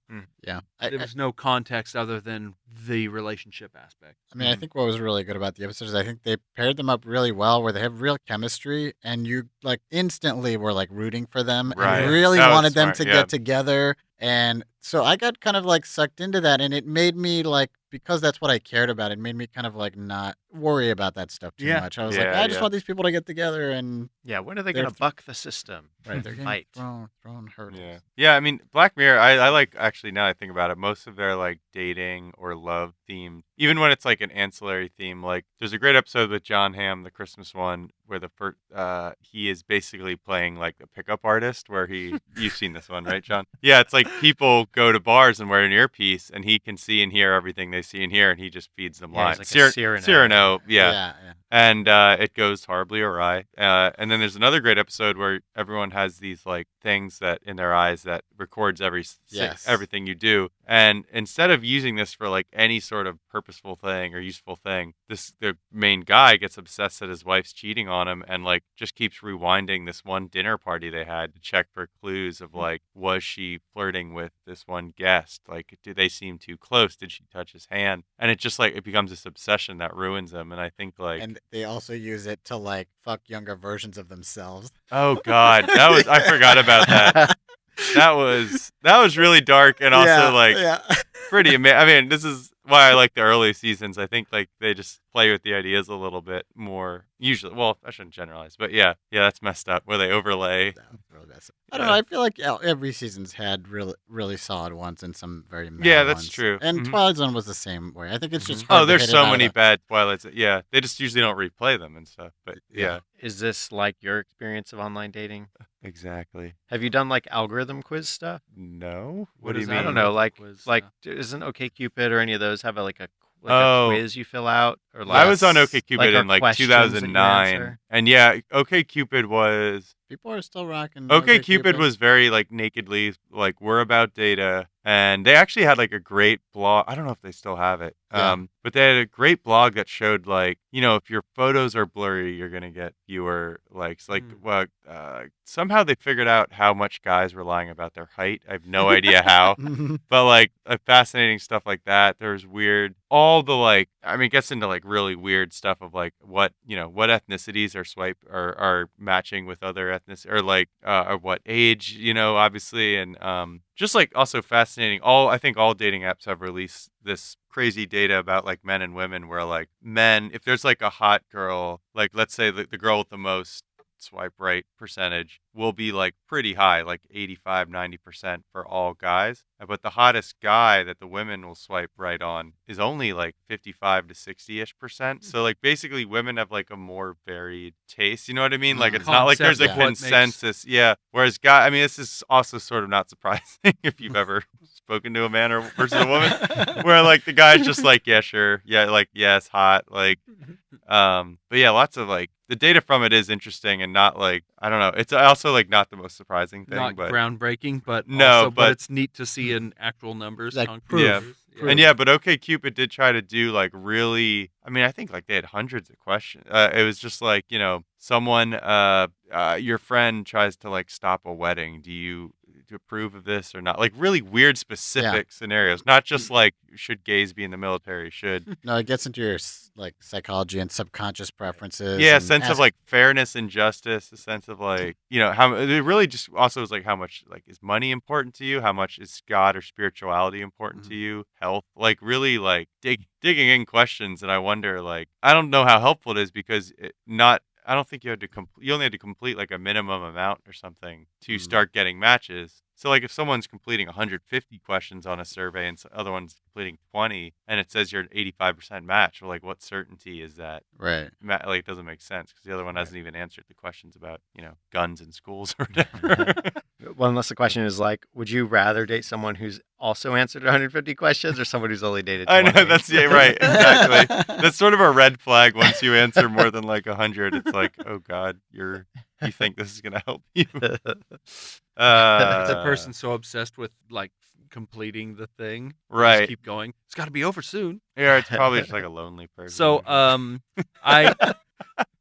C: Yeah.
B: There was no context other than the relationship aspect.
C: I mean, I think what was really good about the episodes, I think they paired them up really well where they have real chemistry and you like instantly were like rooting for them
D: Right.
C: and really
D: That was
C: wanted them
D: smart,
C: to
D: yeah.
C: get together. And so I got kind of like sucked into that and it made me like, because that's what I cared about, it made me kind of like not worry about that stuff too
B: Yeah.
C: much. I was like,
D: Yeah,
C: I just
D: yeah.
C: want these people to get together and
A: Yeah, when are they
C: They're
A: going to buck the system?
C: right, they're getting
A: Fight.
C: thrown hurdles.
D: Yeah. Yeah, I mean, Black Mirror, I like, actually, now I think about it, most of their, like, dating or love theme, even when it's, like, an ancillary theme, like, there's a great episode with John Hamm, the Christmas one, where he is basically playing, like, a pickup artist, where you've seen this one, right, John? Yeah, it's like people go to bars and wear an earpiece, and he can see and hear everything they see and hear, and he just feeds them
A: Yeah, he's
D: lines.
A: like a Cyrano.
D: Cyrano, yeah.
C: Yeah.
D: And it goes horribly awry. And then there's another great episode where everyone has these like things that in their eyes that records
C: Yes.
D: everything you do. And instead of using this for like any sort of purposeful thing or useful thing, the main guy gets obsessed that his wife's cheating on him and like just keeps rewinding this one dinner party they had to check for clues of like, was she flirting with this one guest? Like, did they seem too close? Did she touch his hand? And it just like it becomes this obsession that ruins him. And I think like
C: And they also use it to like fuck younger versions of themselves.
D: oh God, I forgot about that. That was really dark and also like pretty amazing. I mean, this is why I like the early seasons. I think like they just play with the ideas a little bit more. Usually, well, I shouldn't generalize, but yeah, that's messed up where they overlay.
C: That was really messy. I don't know. I feel like every season's had really, really solid ones and some very mad
D: Yeah, that's
C: ones.
D: true.
C: And
D: Mhm.
C: Twilight Zone was the same way. I think it's just hard
D: Oh,
C: to
D: there's
C: hit it
D: so
C: out
D: many
C: of-
D: bad Twilights. Yeah, they just usually don't replay them and stuff. But yeah,
A: Is this like your experience of online dating?
D: exactly.
A: Have you done like algorithm quiz stuff?
D: No,
B: What
D: what do you
B: is
D: mean?
A: I don't know, like
B: Quiz
A: like
B: stuff.
A: isn't OkCupid or any of those have a
D: Oh.
A: quiz you fill out or like
D: I was on
C: Yes.
D: OkCupid
A: Like our
D: in like
A: questions that you
D: 2009,
A: answer?
D: and yeah, OkCupid was
C: People are still rocking.
D: OkCupid was very like nakedly like we're about data, and they actually had like a great blog. I don't know if they still have it,
C: Yeah.
D: but they had a great blog that showed like if your photos are blurry, you're gonna get fewer likes. Like somehow they figured out how much guys were lying about their height. I have no idea how. But like fascinating stuff like that. There's weird, all the like, I mean, it gets into like really weird stuff of like what ethnicities are matching with other ethnicities or like or what age, obviously, and just like also fascinating. I think all dating apps have released this crazy data about like men and women where like men, if there's like a hot girl, like let's say the girl with the most swipe right percentage will be like pretty high, like 85-90% for all guys, but the hottest guy that the women will swipe right on is only like 55 to 60ish%. So like basically women have like a more varied taste, you know what I mean? Like it's not like there's a
B: Concept of what makes-
D: consensus. Yeah, whereas guy, I mean, this is also sort of not surprising if you've ever spoken to a man or versus a woman where like the guy's just like, yeah, sure, yeah, like, yeah, it's hot, like but yeah, lots of like the data from it is interesting and not like, I don't know, it's also like not the most surprising thing,
B: Not
D: but
B: groundbreaking, but
D: No,
B: also,
D: but-
B: it's neat to see in actual numbers.
C: Like
B: concrete
C: proof.
B: numbers.
D: and yeah, but OkCupid did try to do like really, I mean, I think like they had hundreds of questions. It was just like, someone, your friend tries to like stop a wedding. Do you approve of this or not? Like really weird specific scenarios, not just like should gays be in the military, should
C: No, it gets into your like psychology and subconscious preferences.
D: yeah, a
C: and
D: sense of like fairness and justice, a sense of like, how it really just also is like how much like is money important to you, how much is God or spirituality important to you, health, like really like digging in questions. And I wonder, like, I don't know how helpful it is because not I don't think you had to you only had to complete like a minimum amount or something to start getting matches. So like if someone's completing 150 questions on a survey and the other one's completing 20 and it says you're an 85% match, well, like what certainty is that?
C: Right.
D: Like it doesn't make sense because the other one hasn't even answered the questions about, guns in schools or whatever.
A: Well, unless the question is like, would you rather date someone who's also answered 150 questions or someone who's only dated 20?
D: I know, that's right, exactly. That's sort of a red flag once you answer more than like 100. It's like, oh God, you think this is gonna help you?
B: It's a person so obsessed with like completing the thing, they just
D: Right.
B: keep going. It's got to be over soon.
D: Yeah, it's probably just like a lonely person.
B: So, I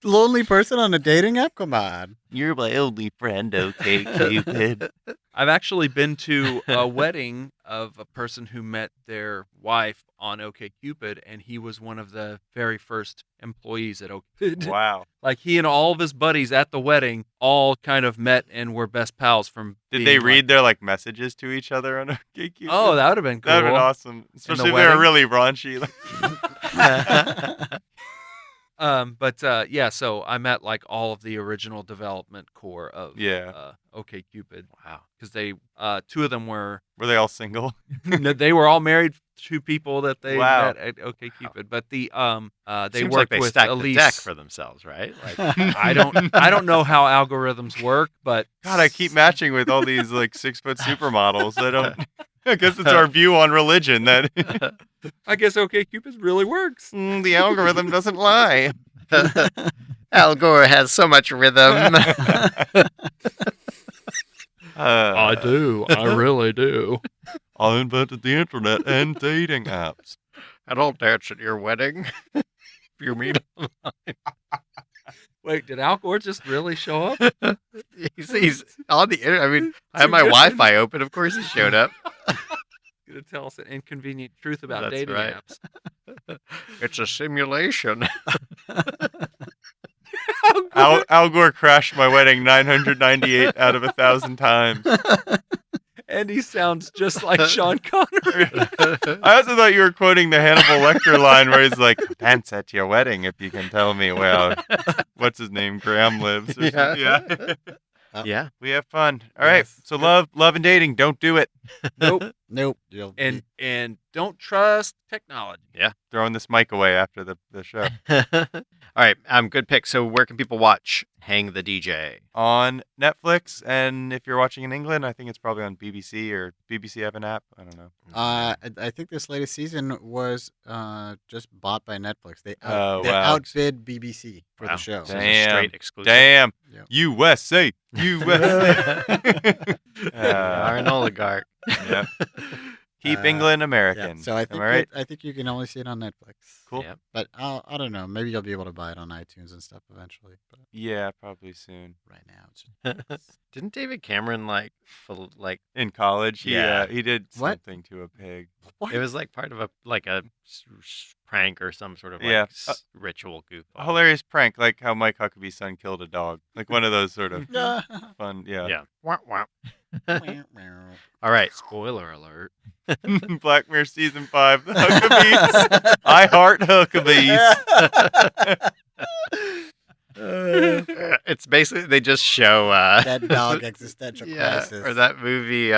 C: Lonely person on a dating app? Come on.
D: You're my only friend, okay, Cupid.
B: I've actually been to a wedding of a person who met their wife on OkCupid, and he was one of the very first employees at OkCupid.
D: Wow.
B: Like he and all of his buddies at the wedding all kind of met and were best pals from.
D: Did
B: being,
D: they
B: like-
D: read their like messages to each other on OkCupid?
B: Oh, that would have been cool.
D: That'd been awesome. Especially if they were
B: wedding?
D: really raunchy.
B: Yeah, so I met like all of the original development core of OkCupid.
A: Wow.
B: Because they, two of them were
D: Were they all single?
B: no, they were all married to people that they
D: Wow.
B: met at OkCupid. But the they
A: Seems
B: worked
A: like they
B: with
A: stacked
B: Elise.
A: the deck for themselves, right? Like,
B: I don't know how algorithms work, but
D: God, I keep matching with all these like 6-foot supermodels. I guess it's our view on religion that
B: I guess OkCupid really works.
D: the algorithm doesn't lie.
A: Al Gore has so much rhythm.
B: I do. I really do.
D: I invented the internet and dating apps.
A: And I'll dance at your wedding. If you meet
B: Wait, did Al Gore just really show up?
A: he's on the internet. I mean, I have my Wi-Fi open. Of course he showed up.
B: Going to tell us an inconvenient truth about
A: That's
B: dating
A: right.
B: apps.
A: It's a simulation.
D: Al Gore crashed my wedding 998 out of 1,000 times.
B: And he sounds just like Sean Connery.
D: I also thought you were quoting the Hannibal Lecter line where he's like, dance at your wedding if you can tell me where, what's his name, Graham lives. Or
A: Yeah.
D: something. Yeah.
A: Yeah.
D: We have fun. All right.
C: Yes.
D: So love and dating. Don't do it.
B: Nope.
C: Nope.
B: And don't trust technology.
D: Throwing this mic away after the show.
A: All right. Good pick. So where can people watch Hang the DJ?
D: On Netflix, and if you're watching in England, I think it's probably on BBC or BBC have an app. I don't know.
C: I think this latest season was just bought by Netflix. They
D: Oh,
C: they
D: wow.
C: outbid BBC for
A: Wow.
C: the show.
A: So it's a
D: Damn.
A: straight exclusive.
D: Damn.
C: Yeah.
D: USA. USA.
A: You are an oligarch.
D: Yeah. Keep
C: Uh,
D: England
C: Yeah,
D: American.
C: so I think
D: Am I right?
C: I think you can only see it on Netflix.
D: Cool.
A: Yep.
C: But I don't know. Maybe you'll be able to buy it on iTunes and stuff eventually. But
D: Yeah, probably soon.
C: right now, it's
A: Didn't David Cameron like
D: In college, he
A: Yeah.
D: he did
C: What?
D: something to a pig.
C: what?
A: it was like part of a prank or some sort of like
D: Yeah.
A: ritual goof.
D: A hilarious prank, like how Mike Huckabee's son killed a dog. Like one of those sort of
C: Yeah.
D: fun, yeah.
A: Yeah. Wah, wah. All right.
B: Spoiler alert.
D: Black Mirror season 5, the Huckabees. I heart Huckabees.
A: It's basically they just show
C: That dog existential crisis.
A: or that movie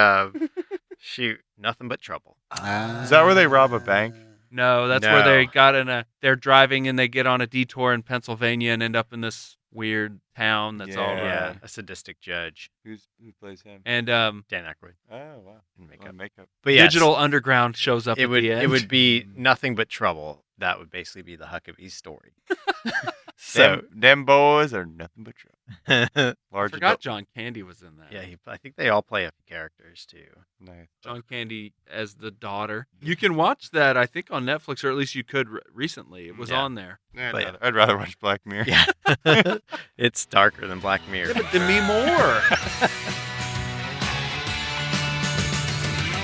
A: shoot nothing but trouble.
D: Is that where they rob a bank?
B: No, that's where they
A: No.
B: got they're driving and they get on a detour in Pennsylvania and end up in this weird town that's all
D: Yeah.
A: Yeah, a sadistic judge,
D: Who plays him?
B: And
A: Dan Aykroyd
D: Oh wow,
A: in makeup.
D: On makeup.
A: But yes,
B: Digital Underground shows up
A: it
B: at
A: would
B: the end.
A: it would be nothing but trouble. That would basically be the Huckabee story. So
D: Them boys are nothing but trouble.
B: I
D: Large
B: forgot
D: adult.
B: John Candy was in that.
A: yeah, I think they all play a few characters too.
D: Nice.
B: John Candy as the daughter. You can watch that, I think, on Netflix, or at least you could recently. It was
A: Yeah.
B: on there.
A: But-
D: I'd rather watch Black Mirror.
A: Yeah, it's darker than Black Mirror.
B: Give it to me more.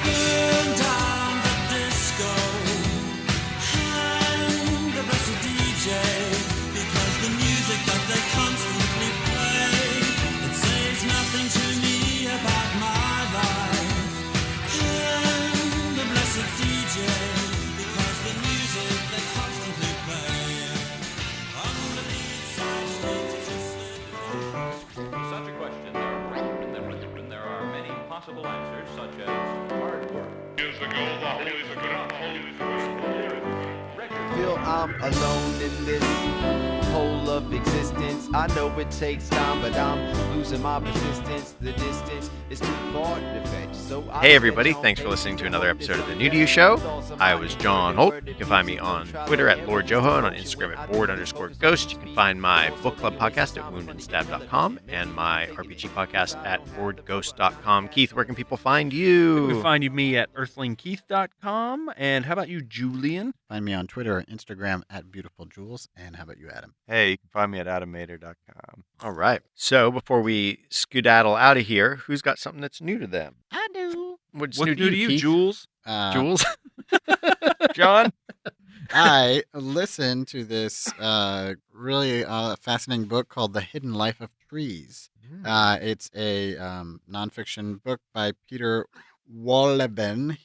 F: Burn down the disco, hang the blessed DJ, because the music that they constantly play, it says nothing to me about my life. Hang the blessed DJ, because the music they constantly play, underneath soft
H: possible answers such as hard work.
I: Feel I'm alone in this hole of existence. I know it takes time, but I'm losing my persistence. The distance is too far to fetch. So
A: Hey everybody, thanks for listening to another episode of the New to You Show. I was John Holt. You can find me on Twitter at Lord Joho and on Instagram at board_ghost. You can find my book club podcast at woundandStab.com and my RPG podcast at boardghost.com. Keith, where can people find
B: You
A: you?
B: can find me at earthlingkeith.com. And how about you, Julian?
C: Find me on Twitter or Instagram at beautifuljules. And how about you, Adam?
D: Hey, you can find me at adammater.com.
A: All right. So before we skedaddle out of here, who's got something that's new to them?
C: I do.
A: What's
B: What's
A: new to you, Keith?
B: Jules?
A: Jules?
B: John?
C: I listened to this really fascinating book called The Hidden Life of Trees. It's a nonfiction book by Peter Wolleben.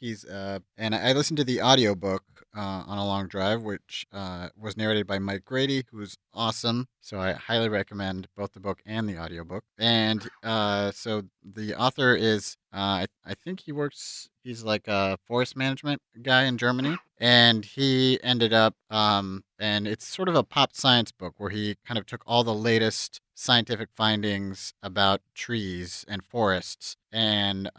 C: And I listened to the audiobook on a long drive, which was narrated by Mike Grady, who's awesome. So I highly recommend both the book and the audiobook. And so the author is, I think he's like a forest management guy in Germany. And he ended up, and it's sort of a pop science book where he kind of took all the latest scientific findings about trees and forests and,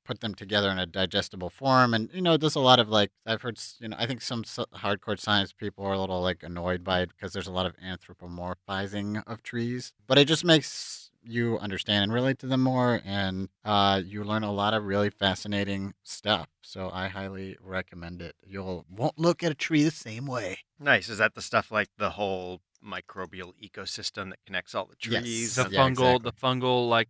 C: put them together in a digestible form. And, there's a lot of I've heard, I think some hardcore science people are a little annoyed by it because there's a lot of anthropomorphizing of trees. But it just makes you understand and relate to them more, and you learn a lot of really fascinating stuff. So I highly recommend it. You won't look at a tree the same way.
A: Nice. Is that the stuff like the whole microbial ecosystem that connects all the
C: Yes.
A: trees?
B: The
C: Yeah,
B: fungal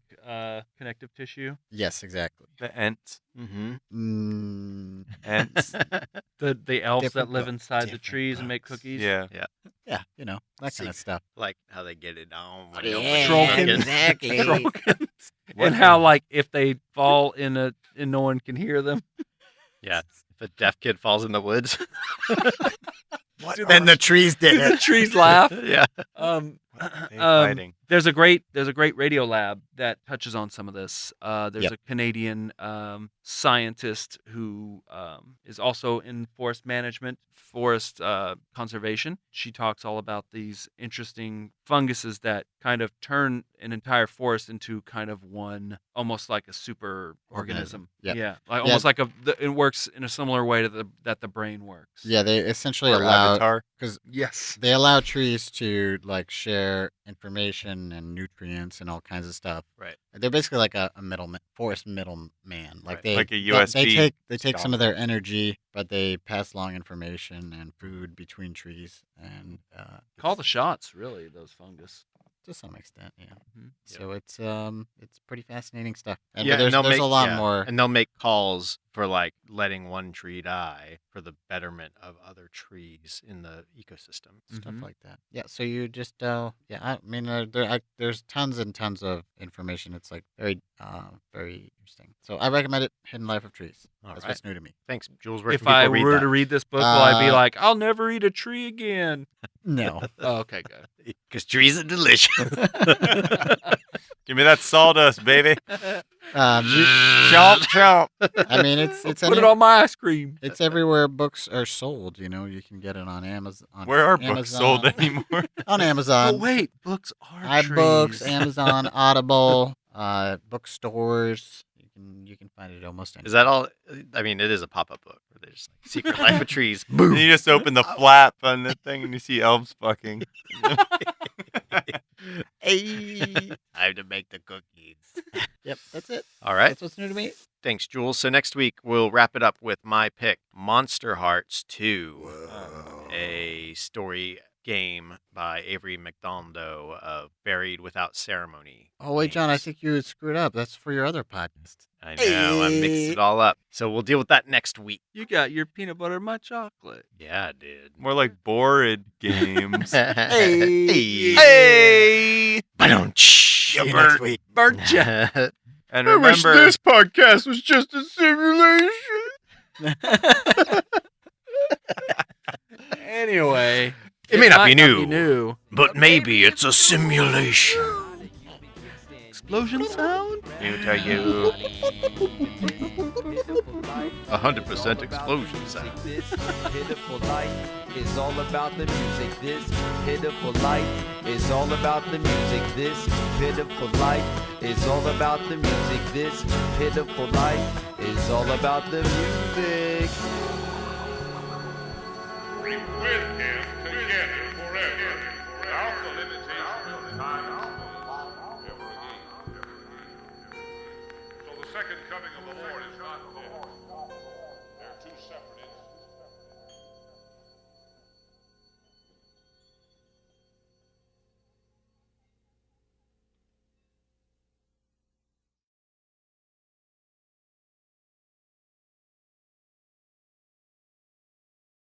B: connective tissue.
C: Yes, exactly.
D: The Ents.
A: Mm-hmm.
D: Ents.
B: The elves
C: Different
B: that live
C: book,
B: inside the
C: different
B: trees and make
C: books.
B: cookies.
D: Yeah.
C: Yeah, that kind of stuff.
A: Like how they get it on. when
C: Yeah,
A: nobody's
B: Trollkins.
A: looking.
C: exactly.
B: Trollkins.
D: What
B: And how if they fall and no one can hear them.
A: Yeah. If a deaf kid falls in the woods.
C: Then the trees did
B: The
C: it.
B: trees laugh.
A: Yeah.
D: They fighting.
B: There's a great radio lab that touches on some of this. There's
C: Yep.
B: a Canadian scientist who is also in forest management, forest conservation. She talks all about these interesting funguses that kind of turn an entire forest into kind of one, almost like a super organism.
C: Yep.
B: Yeah, almost like it works in a similar way to that the brain works.
C: Yeah, they essentially
D: Or
C: allow,
D: Avatar.
C: because
B: Yes.
C: they allow trees to share information and nutrients and all kinds of stuff.
A: Right.
C: They're basically like a forest middleman.
A: Right.
D: Like a
C: they
D: USB
C: take some of their energy, but they pass along information and food between trees, and
B: Call the shots, really, those fungus.
C: to some extent, yeah.
B: Mhm.
C: So it's pretty fascinating stuff. And
A: Yeah,
C: but there's,
A: and they'll
C: there's
A: make,
C: a lot
A: yeah,
C: more.
A: and they'll make calls for letting one tree die for the betterment of other trees in the ecosystem.
C: Stuff
B: Mhm.
C: like that. Yeah. So you just I mean there's tons and tons of information. It's very very interesting. So I recommend it. Hidden Life of Trees.
A: All
C: That's
A: right.
C: what's new to me.
A: Thanks, Jules. Where
B: If
A: can people
B: I
A: read
B: were
A: that?
B: to read this book, will I be
C: Uh,
B: like, I'll never eat a tree again?
C: No.
B: Oh, okay, good.
A: Because trees are delicious.
D: Give me that sawdust, baby.
C: Chomp chomp. I mean it's
B: Put it on my ice cream.
C: it's everywhere books are sold. You can get it on Amazon.
D: Where are books sold anymore?
C: On Amazon.
B: Oh wait, books are
C: iBooks,
B: trees.
C: Amazon, Audible, bookstores. You can find it almost anywhere.
A: Is that all? I mean, it is a pop-up book where they just Secret Life of Trees. Boom.
D: And you just open the flap on the thing and you see elves fucking.
C: Hey.
A: I have to make the cookies.
C: Yep, that's it.
A: All right.
C: That's what's new to me.
A: Thanks, Jules. So next week we'll wrap it up with my pick, Monster Hearts 2, a story game by Avery McDonough of Buried Without Ceremony.
C: Oh wait, John, I
A: games.
C: think you screwed up. That's for your other podcast.
A: I know, I mixed it all up. So we'll deal with that next week.
B: You got your peanut butter, my chocolate.
A: Yeah, I did.
D: More like bored games.
A: Hey.
D: Hey!
A: See
C: you next week.
B: Burnt ya.
D: And remember,
A: podcast was just a simulation.
B: Anyway,
A: It may not be
B: might
A: new, but maybe it's a simulation.
B: explosion sound?
A: New to you. 100% explosion sound.
I: This pitiful life is all about the music. This pitiful life is all about the music. This pitiful life is all about the music. This pitiful life is all about the music.
J: With him together forever, without the limitation of time ever again. So the second coming of the Lord is not dead. They're two separate.